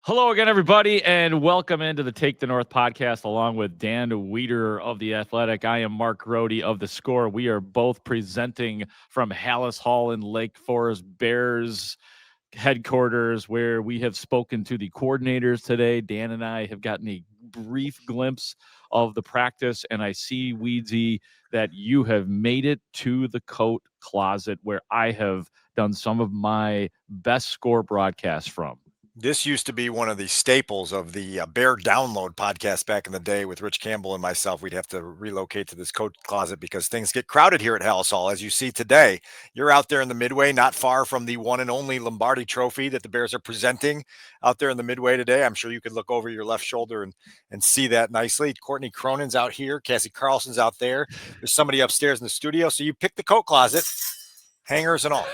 Hello again, everybody, and welcome into the Take the North podcast along with Dan Wiederer of The Athletic. I am Mark Grote of The Score. We are both presenting from Haugh in Lake Forest Bears headquarters, where we have spoken to the coordinators today. Dan and I have gotten a brief glimpse of the practice, and I see, Weedsy, that you have made it to the coat closet where I have done some of my best Score broadcasts from. This used to be one of the staples of the Bear Download podcast back in the day with Rich Campbell and myself. We'd have to relocate to this coat closet because things get crowded here at Haugh. As you see today, you're out there in the Midway, not far from the one and only Lombardi Trophy that the Bears are presenting out there in the Midway today. I'm sure you could look over your left shoulder and see that nicely. Courtney Cronin's out here. Cassie Carlson's out there. There's somebody upstairs in the studio. So you pick the coat closet, hangers and all.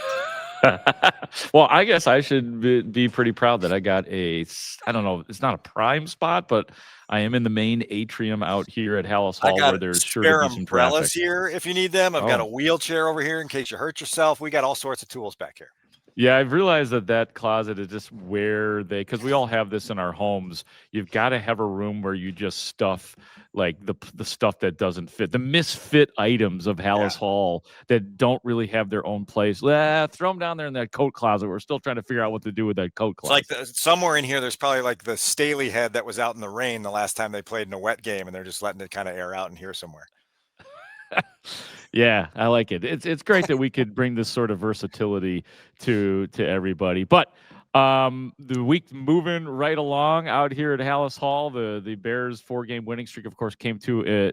Well, I guess I should be pretty proud that I got I don't know, it's not a prime spot, but I am in the main atrium out here at Haugh where there's sure to be some traffic. Here if you need them. I've got a wheelchair over here in case you hurt yourself. We got all sorts of tools back here. Yeah, I've realized that closet is just where because we all have this in our homes. You've got to have a room where you just stuff like the stuff that doesn't fit, the misfit items of Haugh that don't really have their own place. Throw them down there in that coat closet. We're still trying to figure out what to do with that coat closet. It's like somewhere in here, there's probably like the Staley head that was out in the rain the last time they played in a wet game, and they're just letting it kind of air out in here somewhere. Yeah, I like it. It's great that we could bring this sort of versatility to everybody. But the week moving right along out here at Haugh, the Bears' 4-game winning streak, of course, came to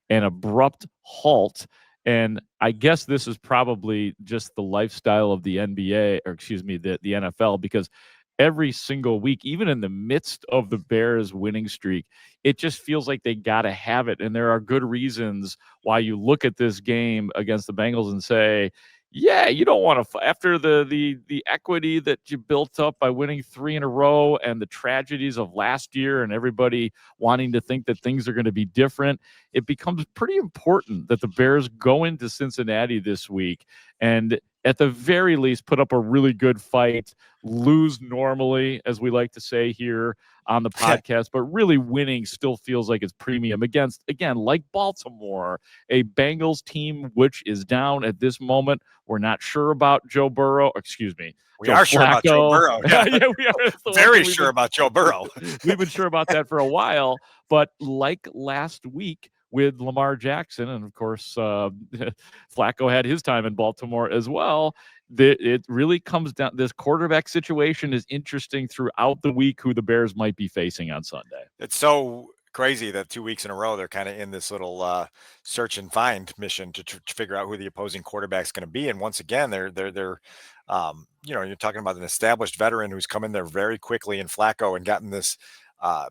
an abrupt halt. And I guess this is probably just the lifestyle of the NBA, or excuse me, the NFL, because every single week, even in the midst of the Bears winning streak, it just feels like they got to have it. And there are good reasons why you look at this game against the Bengals and say, yeah, you don't want to, after the equity that you built up by winning 3 in a row and the tragedies of last year and everybody wanting to think that things are going to be different, it becomes pretty important that the Bears go into Cincinnati this week and at the very least put up a really good fight, lose normally, as we like to say here on the podcast, but really winning still feels like it's premium against, again, like Baltimore, a Bengals team which is down at this moment. We're not sure about Joe Burrow. Excuse me. We are sure about Joe Burrow. Yeah, we are. Very sure about Joe Burrow. We've been sure about that for a while, but like last week with Lamar Jackson, and of course, Flacco had his time in Baltimore as well. It really comes down. This quarterback situation is interesting throughout the week. Who the Bears might be facing on Sunday? It's so crazy that 2 weeks in a row they're kind of in this little search and find mission to figure out who the opposing quarterback is going to be. And once again, they're you're talking about an established veteran who's come in there very quickly in Flacco and gotten this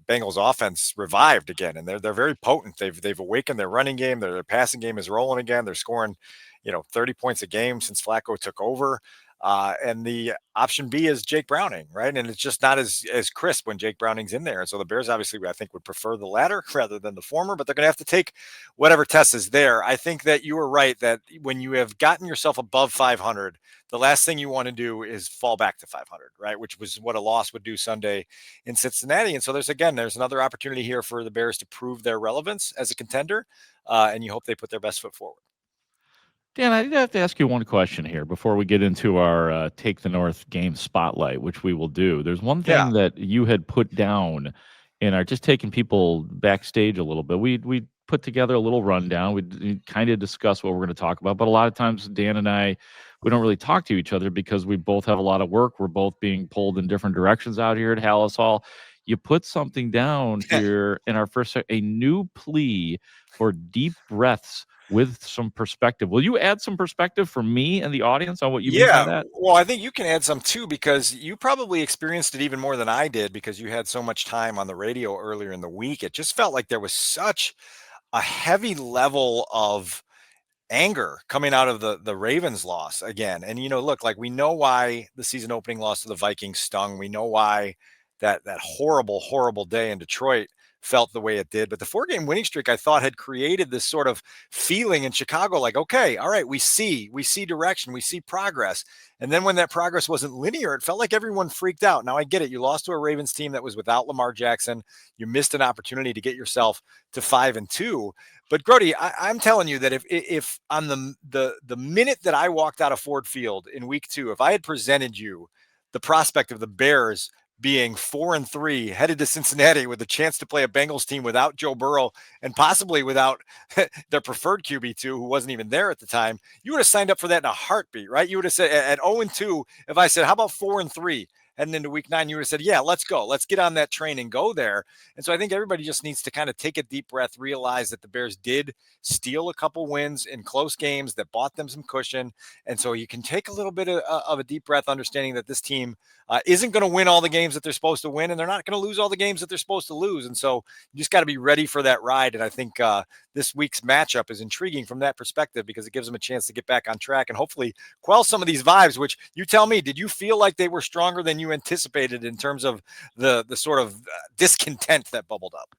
Bengals offense revived again, and they're very potent. They've awakened their running game. Their passing game is rolling again. They're scoring 30 points a game since Flacco took over. And the option B is Jake Browning, right? And it's just not as crisp when Jake Browning's in there. And so the Bears obviously, I think, would prefer the latter rather than the former, but they're going to have to take whatever test is there. I think that you were right that when you have gotten yourself above 500, the last thing you want to do is fall back to 500, right? Which was what a loss would do Sunday in Cincinnati. And so there's another opportunity here for the Bears to prove their relevance as a contender. And you hope they put their best foot forward. Dan, I have to ask you one question here before we get into our Take the North game spotlight, which we will do. There's one thing that you had put down in our, just taking people backstage a little bit. We put together a little rundown. We kind of discuss what we're going to talk about, but a lot of times Dan and I, we don't really talk to each other because we both have a lot of work. We're both being pulled in different directions out here at Haugh. You put something down here in our first, a new plea for deep breaths with some perspective. Will you add some perspective for me and the audience on what you mean by that? Well, I think you can add some too, because you probably experienced it even more than I did because you had so much time on the radio earlier in the week. It just felt like there was such a heavy level of anger coming out of the Ravens loss again. And, look, like we know why the season opening loss to the Vikings stung. We know why that horrible, horrible day in Detroit felt the way it did. But the 4-game winning streak, I thought, had created this sort of feeling in Chicago, like, okay, all right, we see direction, we see progress. And then when that progress wasn't linear, it felt like everyone freaked out. Now I get it. You lost to a Ravens team that was without Lamar Jackson. You missed an opportunity to get yourself to 5-2. But Grote, I'm telling you that if on the minute that I walked out of Ford Field in week 2, if I had presented you the prospect of the Bears being 4-3, headed to Cincinnati with a chance to play a Bengals team without Joe Burrow and possibly without their preferred QB2, who wasn't even there at the time, you would have signed up for that in a heartbeat, right? You would have said at 0-2, if I said, how about 4-3? Heading into week 9, you would have said, yeah, let's go. Let's get on that train and go there. And so I think everybody just needs to kind of take a deep breath, realize that the Bears did steal a couple wins in close games that bought them some cushion. And so you can take a little bit of a deep breath, understanding that this team isn't going to win all the games that they're supposed to win, and they're not going to lose all the games that they're supposed to lose. And so you just got to be ready for that ride. And I think this week's matchup is intriguing from that perspective, because it gives them a chance to get back on track and hopefully quell some of these vibes, which, you tell me, did you feel like they were stronger than you anticipated in terms of the sort of discontent that bubbled up?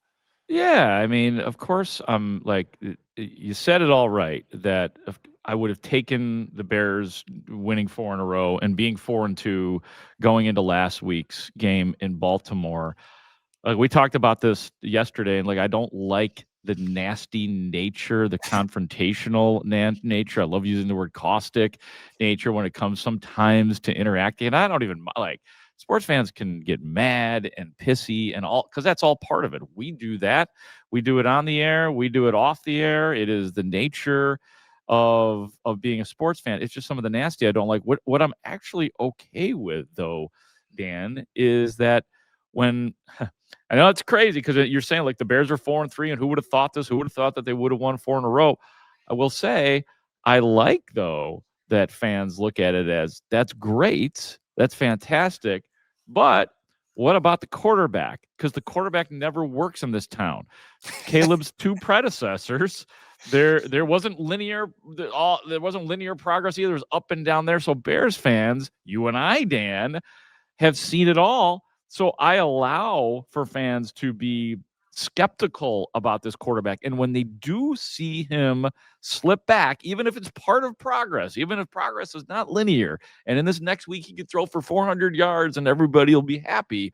Yeah, I mean, of course, like you said it all right, that I would have taken the Bears winning 4 in a row and being 4-2 going into last week's game in Baltimore. Like, we talked about this yesterday, and like, I don't like the nasty nature, the confrontational nature. I love using the word caustic nature when it comes sometimes to interacting. And I don't even like, sports fans can get mad and pissy and all, because that's all part of it. We do that. We do it on the air. We do it off the air. It is the nature of being a sports fan. It's just some of the nasty I don't like. What I'm actually okay with, though, Dan, is that when I know it's crazy because you're saying like the Bears are 4-3, and who would have thought this? Who would have thought that they would have won 4 in a row? I will say I like, though, that fans look at it as that's great, that's fantastic, but what about the quarterback? Because the quarterback never works in this town. Caleb's 2 predecessors, there wasn't linear progress either. It was up and down there. So Bears fans, you and I, Dan, have seen it all. So I allow for fans to be skeptical about this quarterback. And when they do see him slip back, even if it's part of progress, even if progress is not linear, and in this next week he could throw for 400 yards and everybody will be happy,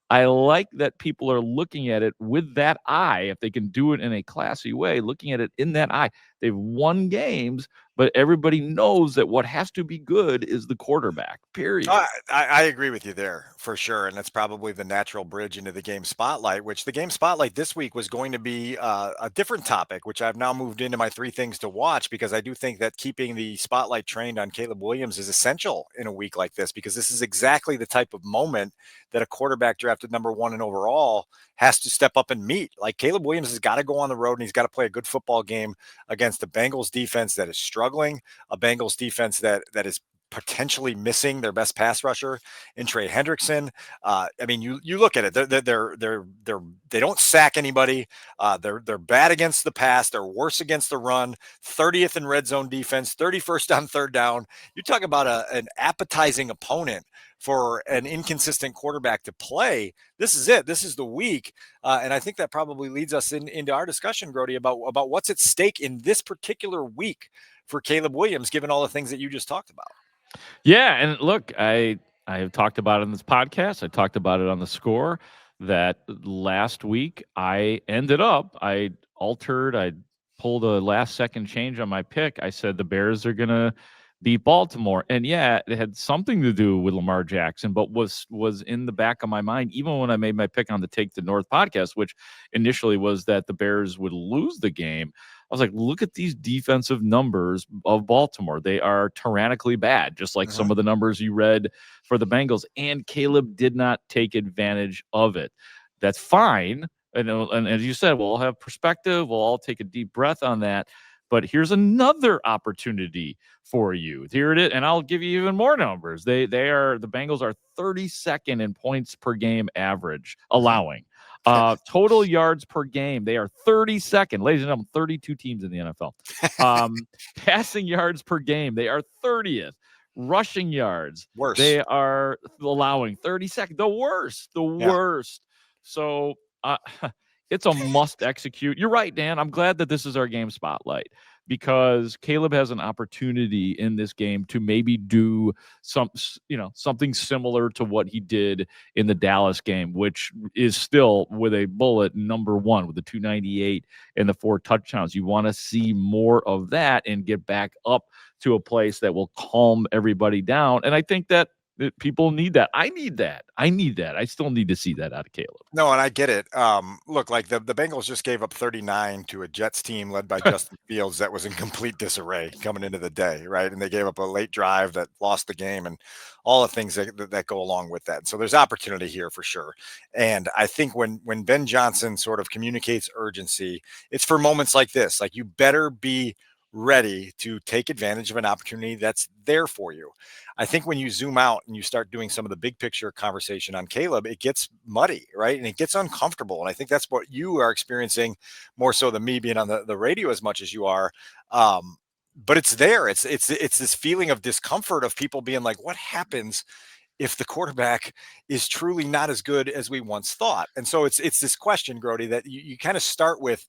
I like that people are looking at it with that eye. If they can do it in a classy way, looking at it in that eye. They've won games, but everybody knows that what has to be good is the quarterback, period. I agree with you there for sure. And that's probably the natural bridge into the game spotlight, which the game spotlight this week was going to be a different topic, which I've now moved into my 3 things to watch, because I do think that keeping the spotlight trained on Caleb Williams is essential in a week like this, because this is exactly the type of moment that a quarterback drafted number 1 in overall has to step up and meet. Like, Caleb Williams has got to go on the road and he's got to play a good football game against a Bengals defense that is struggling, a Bengals defense that is potentially missing their best pass rusher in Trey Hendrickson. I mean, you look at it; they don't sack anybody. They're bad against the pass. They're worse against the run. 30th in red zone defense. 31st on third down. You talk about an appetizing opponent for an inconsistent quarterback to play. This is it. This is the week, and I think that probably leads us into our discussion, Grote, about what's at stake in this particular week for Caleb Williams, given all the things that you just talked about. Yeah, and look, I have talked about it in this podcast. I talked about it on the score that last week I altered, I pulled a last second change on my pick. I said the Bears are going to beat Baltimore. And yeah, it had something to do with Lamar Jackson, but was in the back of my mind even when I made my pick on the Take the North podcast, which initially was that the Bears would lose the game. I was like, look at these defensive numbers of Baltimore. They are tyrannically bad, just like some of the numbers you read for the Bengals. And Caleb did not take advantage of it. That's fine. And as you said, we'll all have perspective. We'll all take a deep breath on that. But here's another opportunity for you. Here it is. And I'll give you even more numbers. The Bengals are 32nd in points per game average, allowing. Total yards per game, they are 32nd. Ladies and gentlemen, 32 teams in the NFL. Passing yards per game, they are 30th. Rushing yards, worse. They are allowing 32nd. The worst. So it's a must execute. You're right, Dan. I'm glad that this is our game spotlight because Caleb has an opportunity in this game to maybe do something similar to what he did in the Dallas game, which is still with a bullet number 1 with the 298 and the 4 touchdowns. You want to see more of that and get back up to a place that will calm everybody down. And I think that people need that. I need that. I still need to see that out of Caleb. No, and I get it. Look, like the Bengals just gave up 39 to a Jets team led by Justin Fields that was in complete disarray coming into the day, right? And they gave up a late drive that lost the game and all the things that go along with that. So there's opportunity here for sure. And I think when Ben Johnson sort of communicates urgency, it's for moments like this. Like you better be ready to take advantage of an opportunity that's there for you. I think when you zoom out and you start doing some of the big picture conversation on Caleb, it gets muddy, right? And it gets uncomfortable. And I think that's what you are experiencing more so than me being on the radio as much as you are. But it's there. It's this feeling of discomfort of people being like, what happens if the quarterback is truly not as good as we once thought? And so it's this question, Grote, that you kind of start with,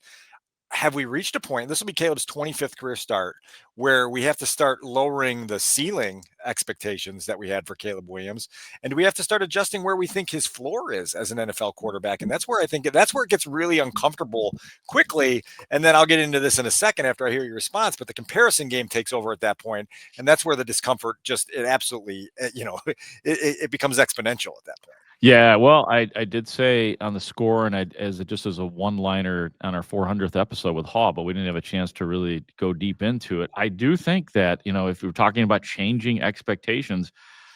have we reached a point? This will be Caleb's 25th career start where we have to start lowering the ceiling expectations that we had for Caleb Williams. And do we have to start adjusting where we think his floor is as an NFL quarterback? And that's where I think that's where it gets really uncomfortable quickly. And then I'll get into this in a second after I hear your response, but the comparison game takes over at that point. And that's where the discomfort it absolutely, it becomes exponential at that point. Yeah, well, I did say on the score, and as a one-liner on our 400th episode with Haugh, but we didn't have a chance to really go deep into it. I do think that if we're talking about changing expectations,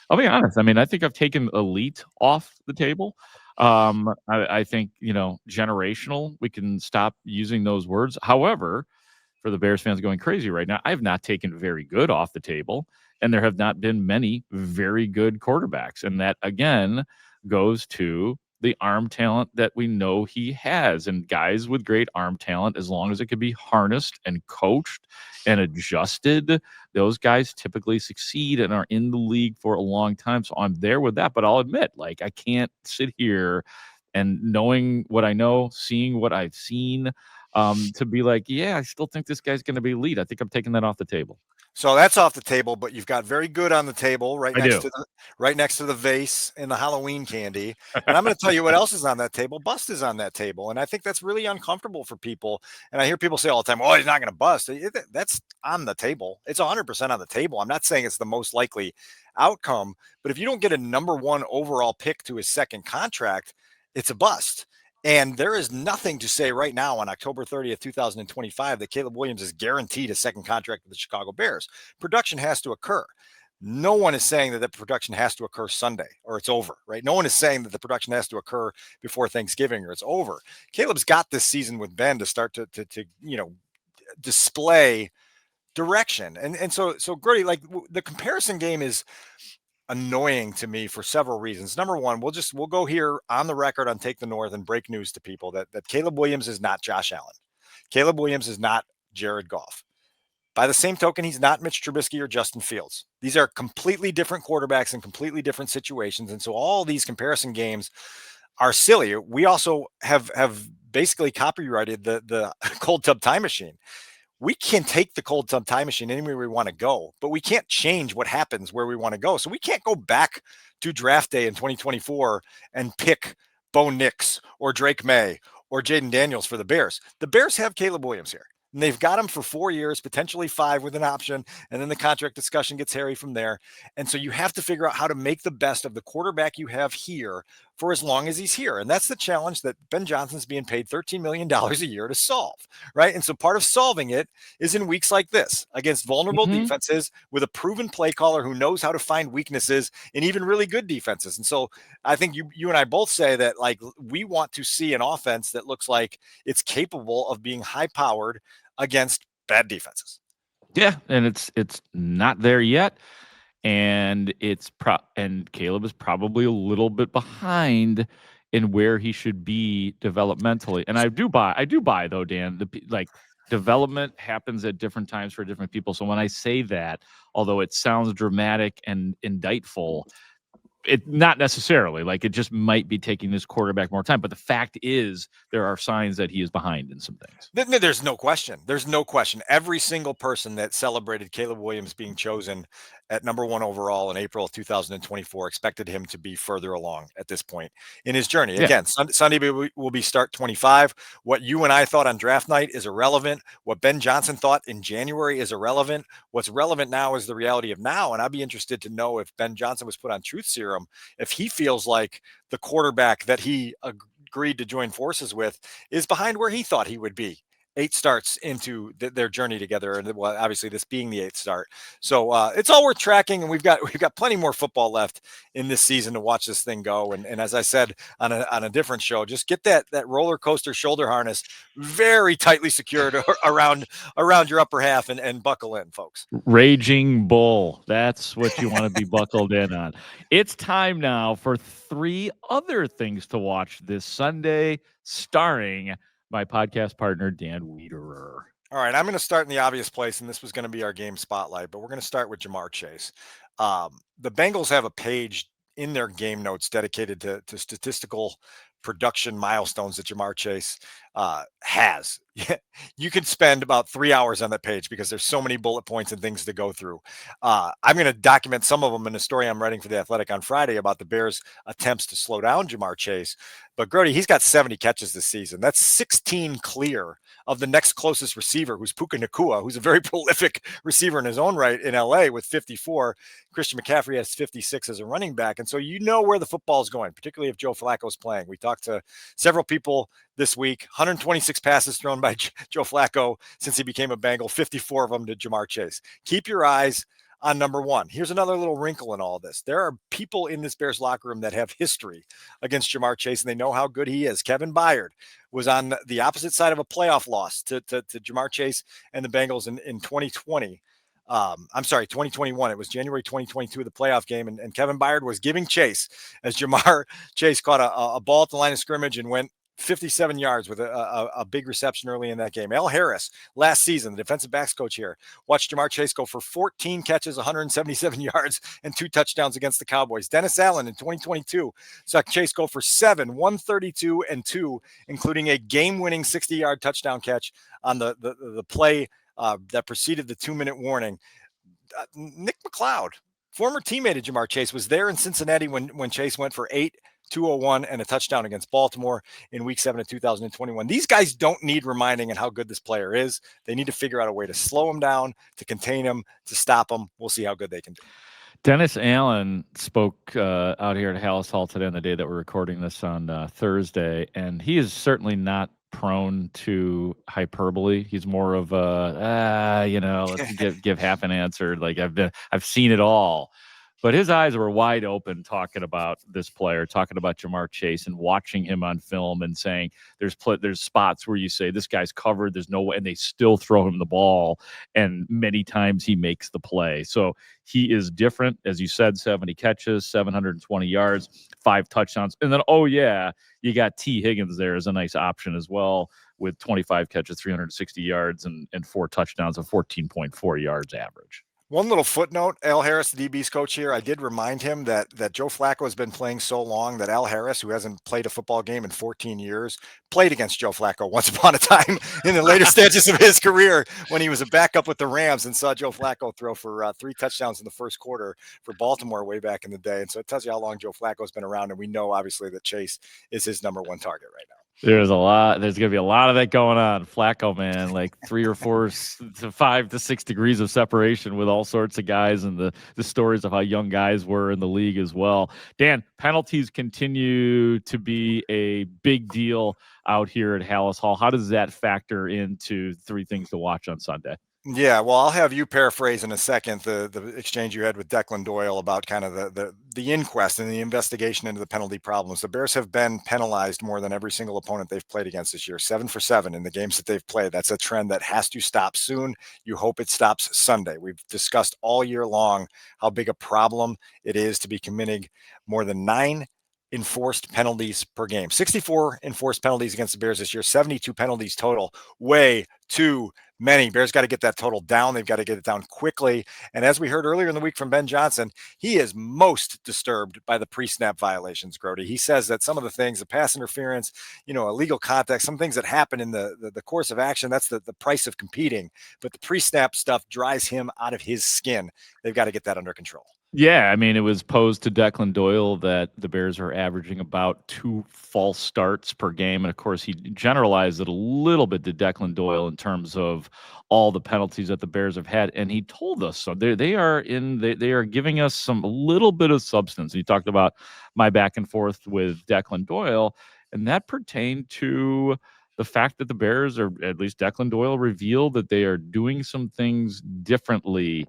I'll be honest. I mean, I think I've taken elite off the table. I think generational. We can stop using those words. However, for the Bears fans going crazy right now, I have not taken very good off the table, and there have not been many very good quarterbacks, and that again goes to the arm talent that we know he has. And guys with great arm talent, as long as it can be harnessed and coached and adjusted, those guys typically succeed and are in the league for a long time. So I'm there with that. But I'll admit, like, I can't sit here and knowing what I know, seeing what I've seen, to be like, yeah, I still think this guy's going to be elite. I think I'm taking that off the table. So that's off the table, but you've got very good on the table right I next do. to the vase and the Halloween candy. And I'm going to tell you what else is on that table. Bust is on that table. And I think that's really uncomfortable for people. And I hear people say all the time, oh, he's not going to bust. That's on the table. It's 100% on the table. I'm not saying it's the most likely outcome, but if you don't get a number 1 overall pick to his second contract, it's a bust. And there is nothing to say right now on October 30th, 2025, that Caleb Williams is guaranteed a second contract with the Chicago Bears. Production has to occur. No one is saying that the production has to occur Sunday or it's over, right? No one is saying that the production has to occur before Thanksgiving or it's over. Caleb's got this season with Ben to start to display direction. And so Grote, like the comparison game is annoying to me for several reasons. Number one, we'll go here on the record on Take the North and break news to people that Caleb Williams is not Josh Allen. Caleb Williams is not Jared Goff. By the same token, he's not Mitch Trubisky or Justin Fields. These are completely different quarterbacks in completely different situations. And so all these comparison games are silly. We also have basically copyrighted the cold tub time machine. We can take the cold tub time machine anywhere we want to go, but we can't change what happens where we want to go. So we can't go back to draft day in 2024 and pick Bo Nix or Drake May or Jaden Daniels for the Bears. The Bears have Caleb Williams here. And they've got him for 4 years, potentially 5 with an option. And then the contract discussion gets hairy from there. And so you have to figure out how to make the best of the quarterback you have here for as long as he's here. And that's the challenge that Ben Johnson's being paid $13 million a year to solve, right? And so part of solving it is in weeks like this against vulnerable defenses with a proven play caller who knows how to find weaknesses in even really good defenses. And so I think you and I both say that, like, we want to see an offense that looks like it's capable of being high powered against bad defenses. Yeah, and it's not there yet, and and Caleb is probably a little bit behind in where he should be developmentally. And I do buy though, Dan. Like, development happens at different times for different people. So when I say that, although it sounds dramatic and indictful, It not necessarily, like, it just might be taking this quarterback more time, but the fact is there are signs that he is behind in some things. There's no question. There's no question. Every single person that celebrated Caleb Williams being chosen at number 1 overall in April of 2024 expected him to be further along at this point in his journey. Yeah. Again, Sunday will be start 25. What you and I thought on draft night is irrelevant. What Ben Johnson thought in January is irrelevant. What's relevant now is the reality of now. And I'd be interested to know if Ben Johnson was put on truth serum, if he feels like the quarterback that he agreed to join forces with is behind where he thought he would be 8 starts into their journey together, and well, obviously this being the 8th start. So it's all worth tracking, and we've got plenty more football left in this season to watch this thing go. And as I said on a different show, just get that roller coaster shoulder harness very tightly secured around your upper half and buckle in, folks. Raging bull. That's what you want to be buckled in on. It's time now for 3 other things to watch this Sunday, starring my podcast partner, Dan Wiederer. All right, I'm going to start in the obvious place, and this was going to be our game spotlight, but we're going to start with Ja'Marr Chase. The Bengals have a page in their game notes dedicated to statistical production milestones that Ja'Marr Chase has. You could spend about 3 hours on that page because there's so many bullet points and things to go through. I'm going to document some of them in a story I'm writing for The Athletic on Friday about the Bears' attempts to slow down Ja'Marr Chase. But Grote, he's got 70 catches this season. That's 16 clear of the next closest receiver, who's Puka Nacua, who's a very prolific receiver in his own right in LA with 54. Christian McCaffrey has 56 as a running back. And so you know where the football is going, particularly if Joe Flacco's playing. We talked to several people this week, 126 passes thrown by Joe Flacco since he became a Bengal, 54 of them to Ja'Marr Chase. Keep your eyes on number 1. Here's another little wrinkle in all this. There are people in this Bears locker room that have history against Ja'Marr Chase, and they know how good he is. Kevin Byard was on the opposite side of a playoff loss to Ja'Marr Chase and the Bengals in 2020. 2021. It was January 2022, the playoff game, and Kevin Byard was giving chase as Ja'Marr Chase caught a ball at the line of scrimmage and went 57 yards with a big reception early in that game. Al Harris, last season, the defensive backs coach here, watched Ja'Marr Chase go for 14 catches, 177 yards, and 2 touchdowns against the Cowboys. Dennis Allen in 2022 saw Chase go for 7, 132, and 2, including a game-winning 60-yard touchdown catch on the play that preceded the 2-minute warning. Nick McLeod, former teammate of Ja'Marr Chase, was there in Cincinnati when Chase went for 8, 201 and a touchdown against Baltimore in week 7 of 2021. These guys don't need reminding on how good this player is. They need to figure out a way to slow him down, to contain him, to stop him. We'll see how good they can do. Dennis Allen spoke out here at Haugh Hall today on the day that we're recording this on Thursday, and he is certainly not prone to hyperbole. He's more of a, let's give half an answer. Like I've seen it all. But his eyes were wide open talking about this player, talking about Ja'Marr Chase and watching him on film and saying there's spots where you say this guy's covered, there's no way, and they still throw him the ball. And many times he makes the play. So he is different. As you said, 70 catches, 720 yards, 5 touchdowns. And then, you got T. Higgins there as a nice option as well with 25 catches, 360 yards and 4 touchdowns of 14.4 yards average. One little footnote, Al Harris, the DB's coach here, I did remind him that Joe Flacco has been playing so long that Al Harris, who hasn't played a football game in 14 years, played against Joe Flacco once upon a time in the later stages of his career when he was a backup with the Rams and saw Joe Flacco throw for 3 touchdowns in the first quarter for Baltimore way back in the day. And so it tells you how long Joe Flacco's been around. And we know, obviously, that Chase is his number 1 target right now. There's going to be a lot of that going on. Flacco, man, like 3 or 4 to 5 to 6 degrees of separation with all sorts of guys and the stories of how young guys were in the league as well. Dan, penalties continue to be a big deal out here at Haugh Hall. How does that factor into 3 things to watch on Sunday? Yeah, well, I'll have you paraphrase in a second the exchange you had with Declan Doyle about kind of the inquest and the investigation into the penalty problems. The Bears have been penalized more than every single opponent they've played against this year, 7 for 7 in the games that they've played. That's a trend that has to stop soon. You hope it stops Sunday. We've discussed all year long how big a problem it is to be committing more than 9 enforced penalties per game. 64 enforced penalties against the Bears this year, 72 penalties total. Way too many. Bears got to get that total down. They've got to get it down quickly. And as we heard earlier in the week from Ben Johnson, he is most disturbed by the pre-snap violations, Grote. He says that some of the things, the pass interference, illegal contact, some things that happen in the course of action, that's the price of competing. But the pre-snap stuff drives him out of his skin. They've got to get that under control. Yeah, I mean, it was posed to Declan Doyle that the Bears are averaging about 2 false starts per game. And of course, he generalized it a little bit to Declan Doyle in terms of all the penalties that the Bears have had. And he told us so. They are giving us a little bit of substance. He talked about my back and forth with Declan Doyle, and that pertained to the fact that the Bears, or at least Declan Doyle, revealed that they are doing some things differently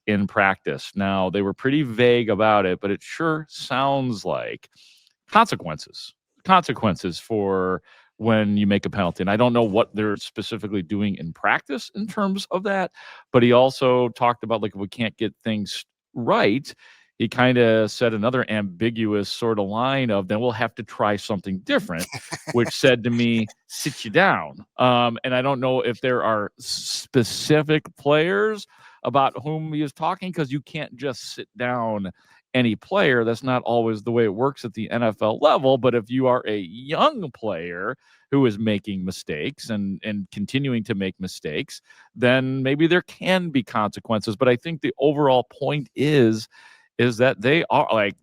in practice. Now, they were pretty vague about it, but it sure sounds like consequences for when you make a penalty. And I don't know what they're specifically doing in practice in terms of that, but he also talked about, like, if we can't get things right, he kind of said another ambiguous sort of line of, then we'll have to try something different, which said to me, sit you down. And I don't know if there are specific players about whom he is talking, because you can't just sit down any player. That's not always the way it works at the NFL level. But if you are a young player who is making mistakes and continuing to make mistakes, then maybe there can be consequences. But I think the overall point is that they are like,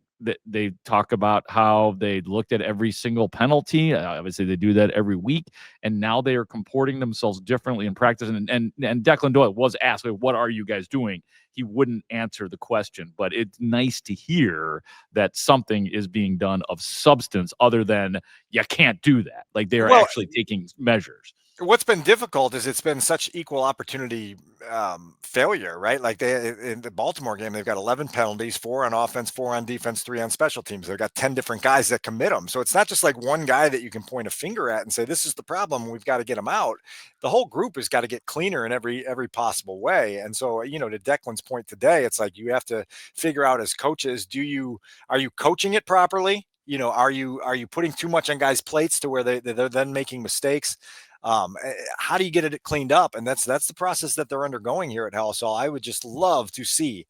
they talk about how they looked at every single penalty. Obviously, they do that every week, and now they are comporting themselves differently in practice. And Declan Doyle was asked, "What are you guys doing?" He wouldn't answer the question, but it's nice to hear that something is being done of substance, other than you can't do that. Like, they are actually taking measures. What's been difficult is it's been such equal opportunity failure, right? Like, in the Baltimore game, they've got 11 penalties, 4 on offense, 4 on defense, 3 on special teams. They've got 10 different guys that commit them. So it's not just like one guy that you can point a finger at and say, this is the problem, we've got to get him out. The whole group has got to get cleaner in every possible way. And so, to Declan's point today, it's like, you have to figure out as coaches, are you coaching it properly? Are you putting too much on guys' plates to where they're then making mistakes? How do you get it cleaned up? And that's the process that they're undergoing here at Haugh. I would just love to see,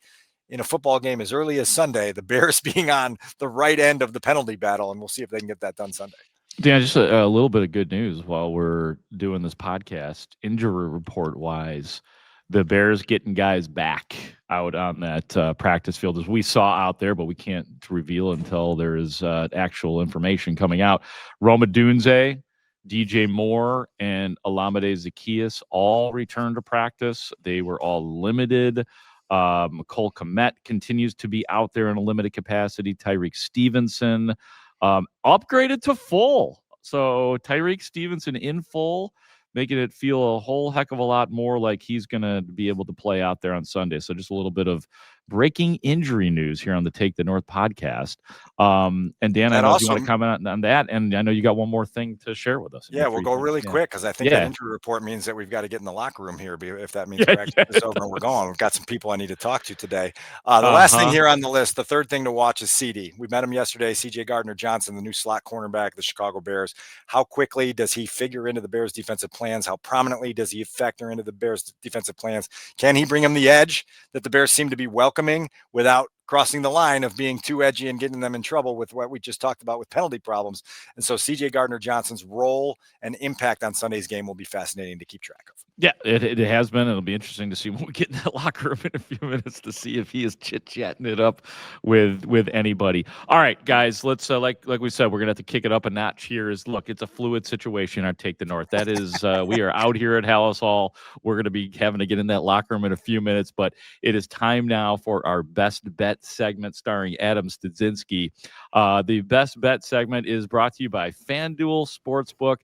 in a football game as early as Sunday, the Bears being on the right end of the penalty battle, and we'll see if they can get that done Sunday. Dan, just a little bit of good news while we're doing this podcast. Injury report wise, the Bears getting guys back out on that practice field, as we saw out there, but we can't reveal until there is actual information coming out. Roma Dunze, DJ Moore, and Olamide Zaccheaus all returned to practice. They were all limited. Cole Kmet continues to be out there in a limited capacity. Tyreek Stevenson upgraded to full. So Tyreek Stevenson in full, making it feel a whole heck of a lot more like he's going to be able to play out there on Sunday. So just a little bit of breaking injury news here on the Take the North podcast. And Dan, I know you want to comment on that, and I know you got one more thing to share with us. Yeah, we'll go really quick, because I think that injury report means that we've got to get in the locker room here, if that means we're actually this over and we're going. We've got some people I need to talk to today. The last thing here on the list, the third thing to watch, is CD. We met him yesterday, CJ Gardner-Johnson, the new slot cornerback of the Chicago Bears. How quickly does he figure into the Bears' defensive plans? How prominently does he factor into the Bears' defensive plans? Can he bring him the edge that the Bears seem to be welcoming without crossing the line of being too edgy and getting them in trouble with what we just talked about with penalty problems? And so CJ Gardner-Johnson's role and impact on Sunday's game will be fascinating to keep track of. Yeah, it has been. It'll be interesting to see when we get in that locker room in a few minutes to see if he is chit-chatting it up with anybody. All right, guys, let's like we said, we're gonna have to kick it up a notch here. Look, it's a fluid situation on Take the North. That is, we are out here at Haugh Hall. We're gonna be having to get in that locker room in a few minutes, but it is time now for our best bet segment starring Adam Studzinski. The best bet segment is brought to you by FanDuel Sportsbook.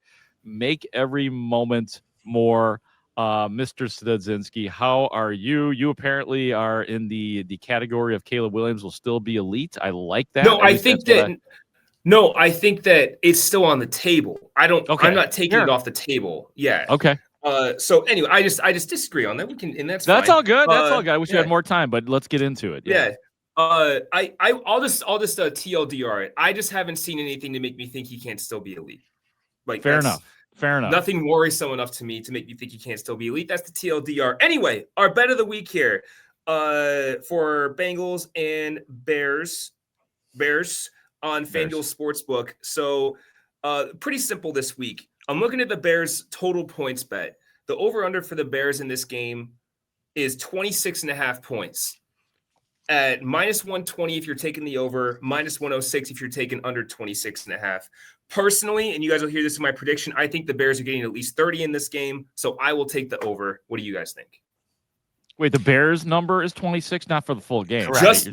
Make every moment more. Mr. Studzinski, how are you? You apparently are in the category of Caleb Williams will still be elite. I like that. No, I think that it's still on the table. I'm not taking it off the table. Yeah. Okay. So anyway, I just disagree on that. We can, and that's fine. All good. That's all good. I wish you had more time, but let's get into it. Yeah. I'll just TLDR it. I just haven't seen anything to make me think he can't still be elite. Like Fair enough. Nothing worrisome enough to me to make me think he can't still be elite. That's the TLDR. Anyway, our bet of the week here for Bengals and Bears on FanDuel Sportsbook. So pretty simple this week. I'm looking at the Bears total points bet. The over-under for the Bears in this game is 26.5 points. At -120 if you're taking the over, -106 if you're taking under 26.5. Personally, and you guys will hear this in my prediction, I think the Bears are getting at least 30 in this game, so I will take the over. What do you guys think? Wait, the Bears number is 26, not for the full game. Just the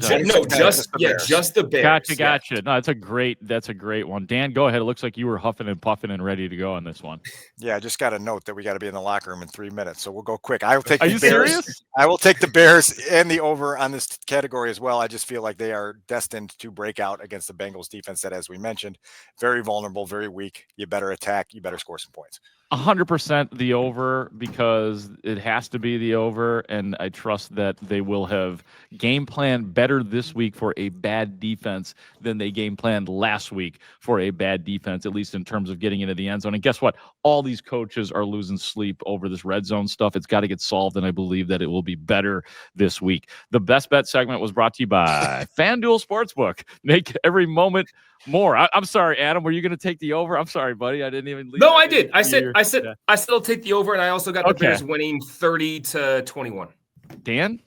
Bears. Gotcha. No, that's a great one. Dan, go ahead. It looks like you were huffing and puffing and ready to go on this one. Yeah, I just got a note that we got to be in the locker room in 3 minutes, so we'll go quick. I will take. Are you serious? I will take the Bears and the over on this category as well. I just feel like they are destined to break out against the Bengals defense that, as we mentioned, very vulnerable, very weak. You better attack. You better score some points. 100% the over, because it has to be the over, and I trust that they will have game planned better this week for a bad defense than they game planned last week for a bad defense, at least in terms of getting into the end zone. And guess what? All these coaches are losing sleep over this red zone stuff. It's got to get solved, and I believe that it will be better this week. The Best Bet segment was brought to you by FanDuel Sportsbook. Make every moment more. I'm sorry, Adam. Were you going to take the over? I'm sorry, buddy. I didn't even leave. No, I did. I said I'll take the over, and I also got the Bears winning 30-21. Dan?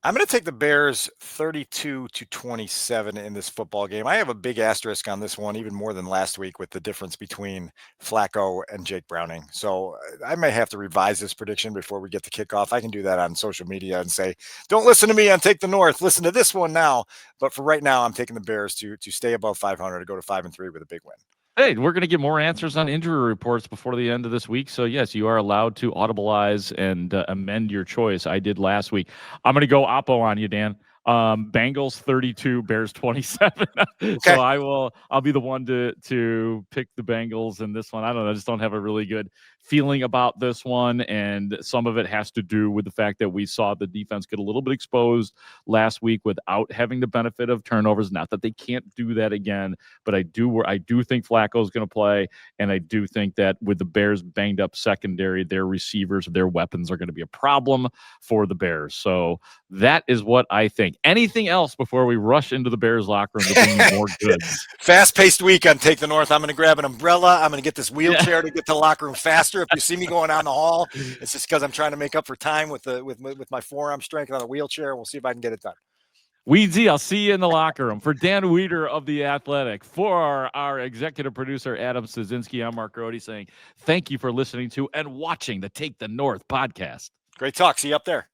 I'm going to take the Bears 32-27 in this football game. I have a big asterisk on this one, even more than last week, with the difference between Flacco and Jake Browning. So I may have to revise this prediction before we get to kickoff. I can do that on social media and say, don't listen to me on Take the North. Listen to this one now. But for right now, I'm taking the Bears to stay above 500, to go to 5-3 with a big win. Hey, we're going to get more answers on injury reports before the end of this week. So, yes, you are allowed to audibilize and amend your choice. I did last week. I'm going to go Oppo on you, Dan. Bengals 32, Bears 27. Okay. So I'll be the one to pick the Bengals in this one. I don't know. I just don't have a really good feeling about this one. And some of it has to do with the fact that we saw the defense get a little bit exposed last week without having the benefit of turnovers. Not that they can't do that again, but I do think Flacco is going to play. And I do think that with the Bears banged up secondary, their receivers, their weapons are going to be a problem for the Bears. So that is what I think. Anything else before we rush into the Bears locker room to bring you more goods? Fast-paced week on Take the North. I'm going to grab an umbrella. I'm going to get this wheelchair to get to the locker room faster. If you see me going down the hall, it's just because I'm trying to make up for time with my forearm strength on a wheelchair. We'll see if I can get it done. Weedsy, I'll see you in the locker room. For Dan Wiederer of The Athletic, for our executive producer, Adam Szynski, I'm Mark Grote saying thank you for listening to and watching the Take the North podcast. Great talk. See you up there.